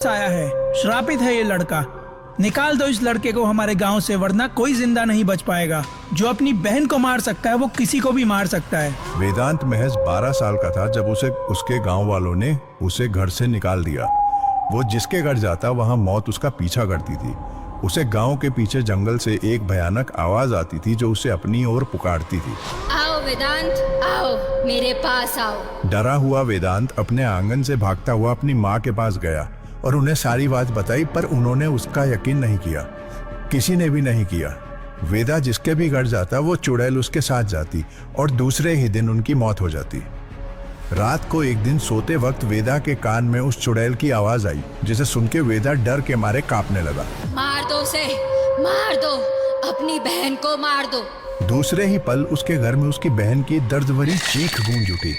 आया है, श्रापित है ये लड़का। निकाल दो इस लड़के को हमारे गांव से, वरना कोई जिंदा नहीं बच पाएगा। जो अपनी बहन को मार सकता है वो किसी को भी मार सकता है। वेदांत महज 12 साल का था जब उसके गांव वालों ने उसे घर से निकाल दिया। वो जिसके घर जाता वहां मौत उसका पीछा करती थी। उसे गांव के पीछे जंगल से एक भयानक आवाज आती थी जो उसे अपनी ओर पुकारती थी। आओ वेदांत, आओ मेरे पास आओ। डरा हुआ वेदांत अपने आंगन से भागता हुआ अपनी माँ के पास गया और उन्हें सारी बात बताई, पर उन्होंने उसका यकीन नहीं किया। किसी ने भी नहीं किया। वेदा जिसके भी घर जाता वो चुड़ैल उसके साथ जाती और दूसरे ही दिन उनकी मौत हो जाती। रात को एक दिन सोते वक्त वेदा के कान में उस चुड़ैल की आवाज आई, जिसे सुन के वेदा डर के मारे कांपने लगा। मार दो उसे, मार दो, अपनी बहन को मार दो। दूसरे ही पल उसके घर में उसकी बहन की दर्द भरी चीख गूंज उठी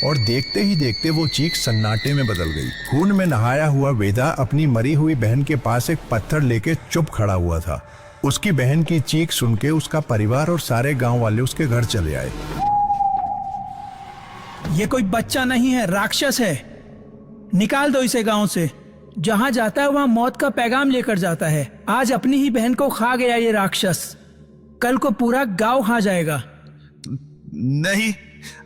और देखते ही देखते वो चीख सन्नाटे में बदल गई। खून में नहाया हुआ वेदा अपनी मरी हुई बहन के पास एक पत्थर लेके चुप खड़ा हुआ था। उसकी बहन की चीख सुन के उसका परिवार और सारे गांव वाले उसके घर चले आए। ये कोई बच्चा नहीं है, राक्षस है। निकाल दो इसे गांव से। जहां जाता है वहां मौत का पैगाम लेकर जाता है। आज अपनी ही बहन को खा गया ये राक्षस, कल को पूरा गांव खा जाएगा। नहीं,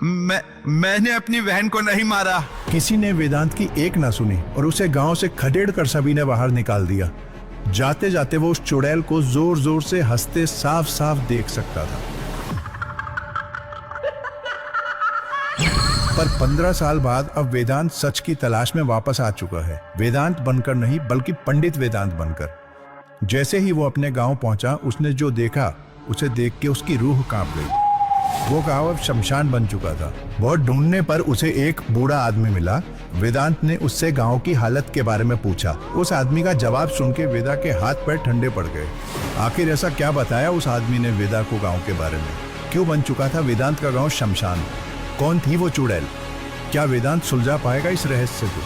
मैंने अपनी बहन को नहीं मारा। किसी ने वेदांत की एक ना सुनी और उसे गांव से खदेड़ कर सभी ने बाहर निकाल दिया। जाते जाते वो उस चुड़ैल को जोर जोर से हंसते साफ साफ देख सकता था। पर 15 साल बाद अब वेदांत सच की तलाश में वापस आ चुका है। वेदांत बनकर नहीं, बल्कि पंडित वेदांत बनकर। जैसे ही वो अपने गांव पहुंचा, उसने जो देखा उसे देख के उसकी रूह कांप गई। वो गांव अब शमशान बन चुका था। बहुत ढूंढने पर उसे एक बूढ़ा आदमी मिला। वेदांत ने उससे गांव की हालत के बारे में पूछा। उस आदमी का जवाब सुन के वेदा के हाथ पैर ठंडे पड़ गए। आखिर ऐसा क्या बताया उस आदमी ने वेदा को गांव के बारे में? क्यों बन चुका था वेदांत का गांव शमशान? कौन थी वो चुड़ैल? क्या वेदांत सुलझा पाएगा इस रहस्य को?